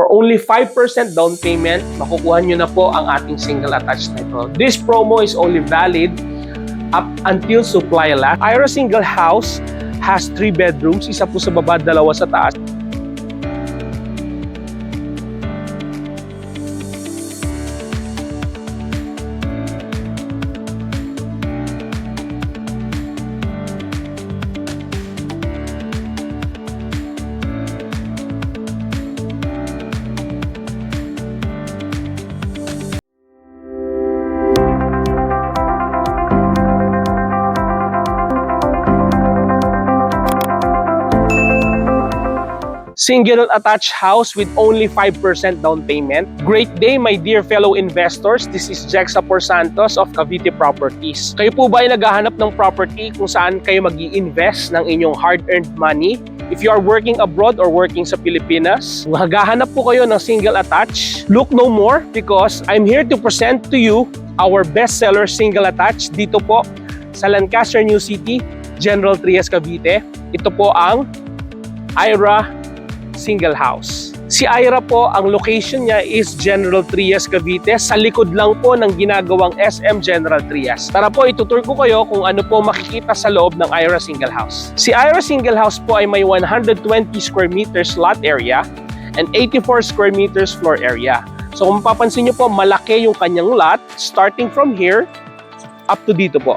For only 5% down payment, makukuha nyo na po ang ating single attached na ito. This promo is only valid up until supply lasts. Aira Single House has 3 bedrooms, isa po sa baba, 2 sa taas. Single attached house with only 5% down payment. Great day, my dear fellow investors. This is Jexa Por Santos of Cavite Properties. Kayo po ba ay naghahanap ng property kung saan kayo mag-i-invest ng inyong hard-earned money? If you are working abroad or working sa Pilipinas, kung naghahanap po kayo ng single attached, look no more because I'm here to present to you our bestseller single attached dito po sa Lancaster, New City, General Trias, Cavite. Ito po ang Aira Single House. Si Aira po, ang location niya is General Trias, Cavite. Sa likod lang po ng ginagawang SM General Trias. Tara po, itutur ko kayo kung ano po makikita sa loob ng Aira Single House. Si Aira Single House po ay may 120 square meters lot area and 84 square meters floor area. So kung mapapansin nyo po, malaki yung kanyang lot starting from here up to dito po.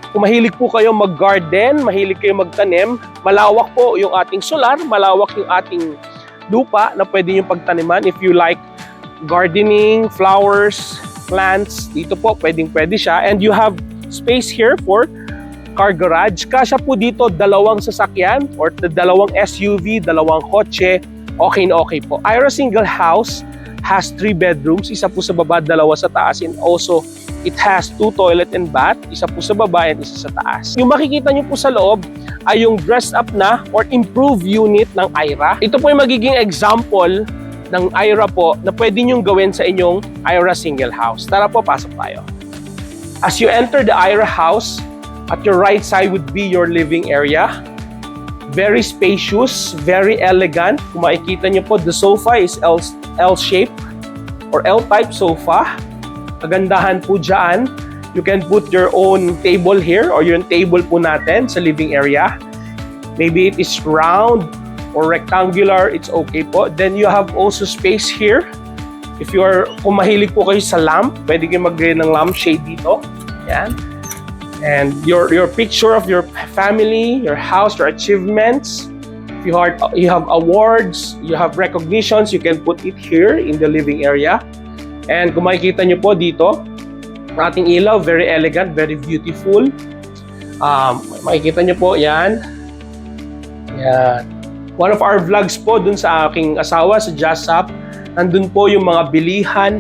Kung mahilig po kayo mag-garden, mahilig kayo magtanim, malawak po yung ating solar, malawak yung ating lupa na pwede yung pagtaniman. If you like gardening, flowers, plants, dito po pwedeng-pwede siya. And you have space here for car garage. Kasya po dito 2 sasakyan or 2 SUV, 2 kotse, okay na okay po. Aira Single House has 3 bedrooms, isa po sa baba, 2 sa taas, and also it has 2 toilet and bath, isa po sa baba at isa sa taas. Yung makikita nyo po sa loob ay yung dressed up na or improved unit ng Aira. Ito po yung magiging example ng Aira po na pwede nyong gawin sa inyong Aira Single House. Tara po, pasok tayo. As you enter the Aira house, at your right side would be your living area. Very spacious, very elegant. Kung makikita nyo po, the sofa is L-shape or L-type sofa. Kagandahan po dyan, you can put your own table here or yung table po natin sa living area. Maybe it is round or rectangular, it's okay po. Then you have also space here. If you are, kung mahilig po kayo sa lamp, pwede kayo mag-gray ng lampshade dito. Yan. And your picture of your family, your house, your achievements. If you have awards, you have recognitions, you can put it here in the living area. And kung makikita nyo po dito, ating ilaw, very elegant, very beautiful. Makikita nyo po, yan. Yan. One of our vlogs po dun sa aking asawa, sa Jazzap, nandun po yung mga bilihan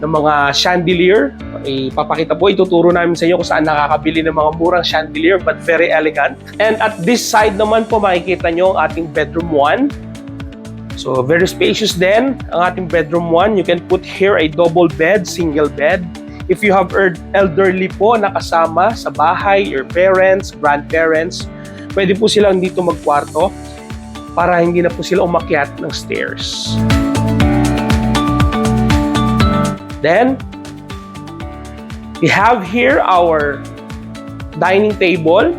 ng mga chandelier. Ipapakita po, ituturo namin sa inyo kung saan nakakabili ng mga murang chandelier but very elegant. And at this side naman po, makikita nyo ang ating bedroom 1. So, very spacious din ang ating bedroom 1. You can put here a double bed, single bed. If you have elderly po nakasama sa bahay, your parents, grandparents, pwede po silang dito magkwarto para hindi na po sila umakyat ng stairs. Then, we have here our dining table.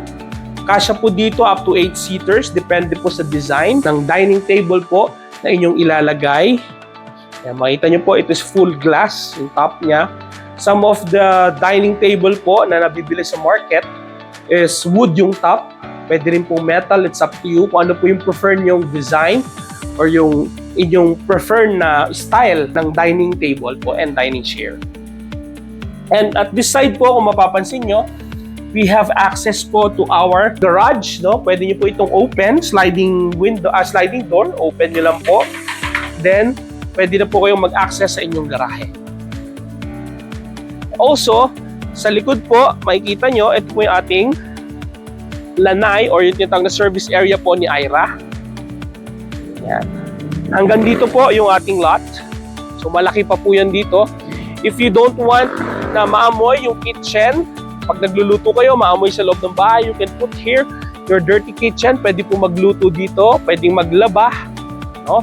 Kasya po dito up to 8 seaters, depende po sa design ng dining table po na inyong ilalagay. Ayan, makita nyo po, ito is full glass yung top niya. Some of the dining table po na nabibili sa market is wood yung top. Pwede rin po metal, it's up to you kung ano po yung prefer nyong design or yung inyong prefer na style ng dining table po and dining chair. And at this side po, kung mapapansin nyo, we have access po to our garage, no? Pwede niyo po itong open, sliding door, open niyo lang po. Then, pwede na po kayong mag-access sa inyong garahe. Also, sa likod po, makikita nyo, ito po yung ating lanay or yung tinatawag na service area po ni Aira. Yan. Hanggang dito po yung ating lot. So, malaki pa po yan dito. If you don't want na maamoy yung kitchen, pag nagluluto kayo, maamoy sa loob ng bahay, you can put here your dirty kitchen. Pwede po magluto dito, pwedeng maglaba, no?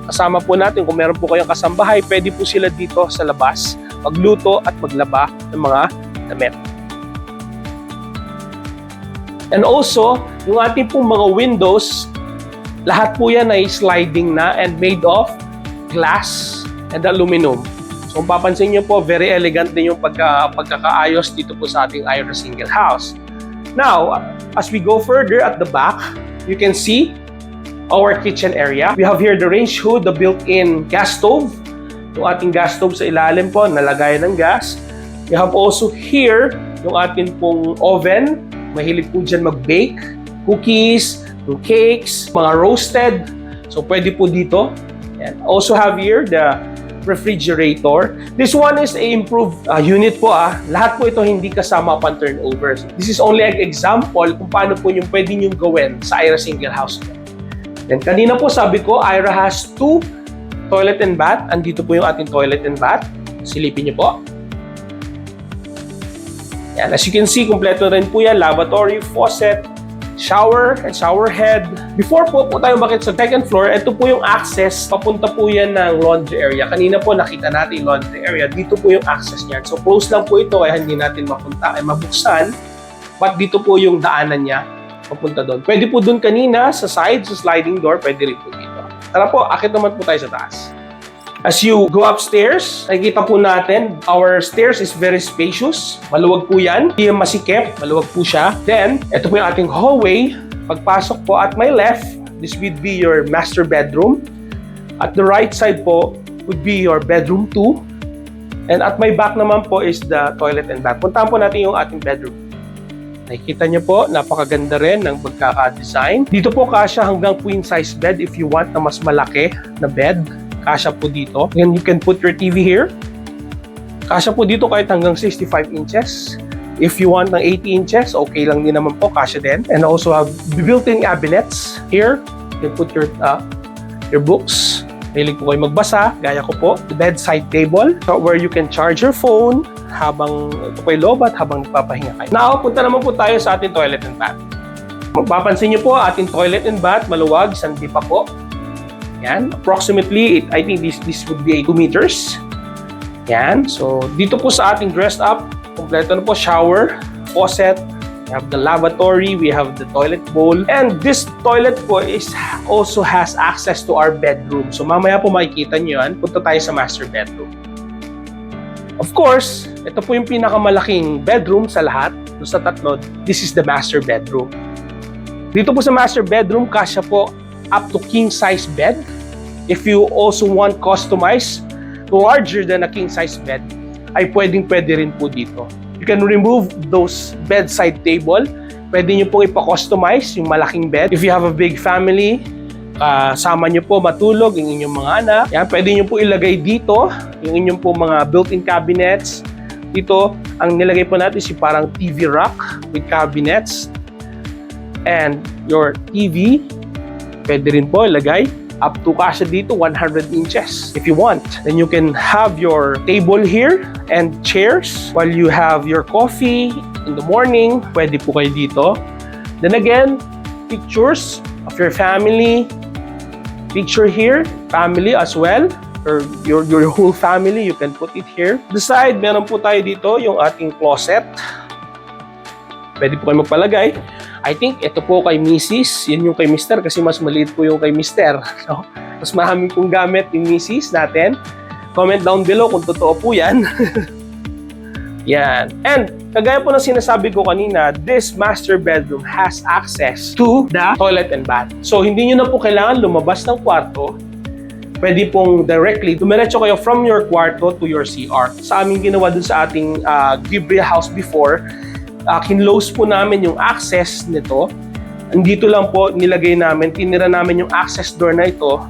Kasama po natin, kung meron po kayong kasambahay, pwede po sila dito sa labas magluto at maglaba ng mga damit. And also, yung ating pong mga windows, lahat po yan ay sliding na and made of glass and aluminum. So kung papansin nyo po, very elegant din yung pagkakaayos dito po sa ating Ira Single House. Now, as we go further at the back, you can see our kitchen area. We have here the range hood, the built-in gas stove. Yung ating gas stove sa ilalim po, nalagayan ng gas. We have also here yung ating pong oven. Mahilig po dyan mag-bake, cookies, cakes, mga roasted. So pwede po dito. And also have here the refrigerator. This one is a improved unit po. Lahat po ito hindi kasama upon turnover. This is only an example kung paano po yung pwede nyo gawin sa Ira Single House. Then kanina po sabi ko, Ira has 2 toilet and bath. Andito po yung ating toilet and bath. Silipin nyo po. Yan, as you can see, kompleto rin po yan. Lavatory, faucet, shower, and shower head. Before po tayo bakit sa second floor, ito po yung access. Papunta po yan ng laundry area. Kanina po nakita natin yung laundry area. Dito po yung access niyan. So close lang po ito kaya hindi natin mabuksan. But dito po yung daanan niya. Papunta doon. Pwede po doon kanina sa side, sa sliding door. Pwede rin po dito. Tara po, akit naman po tayo sa taas. As you go upstairs, nakikita po natin, our stairs is very spacious. Maluwag po yan. Hindi yan masikip. Maluwag po siya. Then, ito po yung ating hallway. Pagpasok po at my left, this would be your master bedroom. At the right side po would be your bedroom 2. And at my back naman po is the toilet and bath. Puntahan po natin yung ating bedroom. Nakikita niyo po, napakaganda rin ng pagkaka-design. Dito po kasya hanggang queen size bed if you want na mas malaki na bed. Kasya po dito. And you can put your TV here. Kasya po dito kahit hanggang 65 inches. If you want ng 80 inches, okay lang din naman po, kasya din. And also have built-in cabinets here. You can put your books. Mahilig po kayo magbasa, gaya ko po. The bedside table where you can charge your phone habang ito po ay lobat, habang nagpapahinga kayo. Now, punta naman po tayo sa ating toilet and bath. Mapapansin niyo po, ating toilet and bath, maluwag, sandi pa po. Yan, approximately, I think this would be 2 meters. Yan, so dito po sa ating dressed up, kompleto na po, shower, faucet, we have the lavatory, we have the toilet bowl, and this toilet po also has access to our bedroom. So mamaya po makikita nyo yan, punta tayo sa master bedroom. Of course, ito po yung pinakamalaking bedroom sa lahat, sa tatlo, this is the master bedroom. Dito po sa master bedroom, kasya po up to king size bed. If you also want customized larger than a king size bed, ay pwede rin po dito. You can remove those bedside table. Pwede nyo po ipa-customize yung malaking bed. If you have a big family, kasama nyo po matulog yung inyong mga anak. Yan, pwede nyo po ilagay dito yung inyong po mga built-in cabinets. Dito, ang nilagay po natin si parang TV rack with cabinets. And your TV, pwede rin po ilagay up to kasya dito 100 inches if you want. Then you can have your table here and chairs while you have your coffee in the morning. Pwede po kayo dito. Then again, pictures of your family. Picture here, family as well. Or your whole family, you can put it here. The side, meron po tayo dito yung ating closet. Pwede po kayo magpalagay. I think ito po kay Mrs. Yan yung kay Mr. kasi mas maliit po yung kay Mr. So, mas maraming pong gamit yung Mrs. natin. Comment down below kung totoo po yan. Yan. And kagaya po ng sinasabi ko kanina, this master bedroom has access to the toilet and bath. So hindi nyo na po kailangan lumabas ng kwarto. Pwede pong directly, dumiretso kayo from your kwarto to your CR. Sa aming ginawa dun sa ating Gabriel house before, kinlose po namin yung access nito. Andito lang po nilagay namin, tinira namin yung access door na ito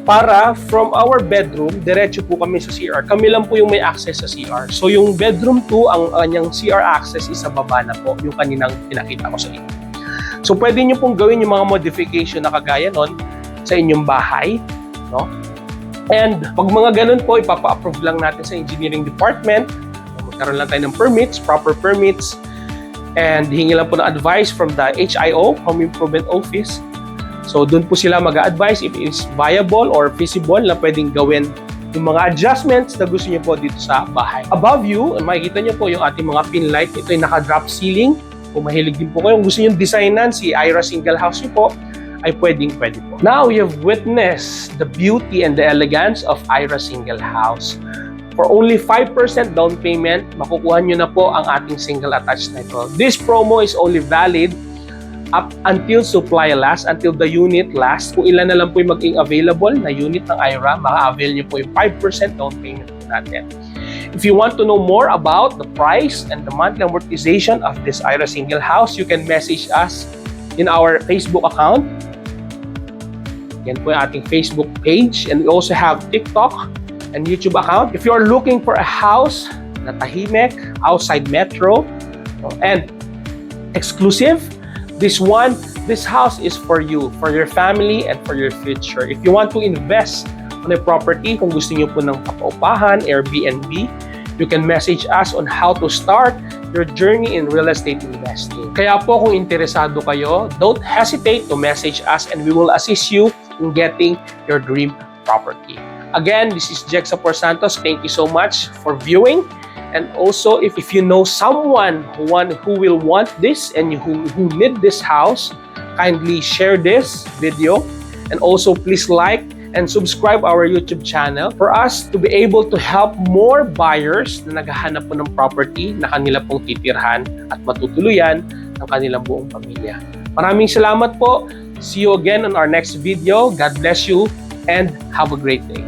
para from our bedroom, diretso po kami sa CR. Kami lang po yung may access sa CR. So yung bedroom 2, ang kanyang CR access is sa baba na po, yung kaninang pinakita ko sa inyo. So pwede nyo pong gawin yung mga modification na kagaya nun sa inyong bahay. No? And pag mga ganun po, ipapa-approve lang natin sa engineering department. Magkaroon lang tayo ng permits, proper permits, and hingi lang po ng advice from the HIO, Home Improvement Office. So doon po sila mag-a-advise if it's viable or feasible na pwedeng gawin yung mga adjustments na gusto niyo po dito sa bahay. Above you, makikita niyo po yung ating mga pin light. Ito yung naka-drop ceiling. Kung mahilig din po kayo, kung gusto niyo designan si Ira Single House niyo po, ay pwede po. Now, you've witnessed the beauty and the elegance of Ira Single House. For only 5% down payment, makukuha nyo na po ang ating single attached na ito. This promo is only valid up until supply lasts, until the unit lasts. Kung ilan na lang po yung maging available na unit ng Ira, maka-avail nyo po yung 5% down payment po natin. If you want to know more about the price and the monthly amortization of this Ira Single House, you can message us in our Facebook account. Yan po yung ating Facebook page. And we also have TikTok and YouTube account. If you are looking for a house na tahimik, outside metro, and exclusive, this house is for you, for your family, and for your future. If you want to invest on a property, kung gusto niyo po ng papaupahan, Airbnb, you can message us on how to start your journey in real estate investing. Kaya po kung interesado kayo, don't hesitate to message us and we will assist you in getting your dream property. Again, this is Jexa Por Santos. Thank you so much for viewing. And also, if you know someone who will want this and who need this house, kindly share this video. And also, please like and subscribe our YouTube channel for us to be able to help more buyers na naghahanap po ng property na kanila pong titirhan at matutuluyan ng kanilang buong pamilya. Maraming salamat po. See you again on our next video. God bless you and have a great day.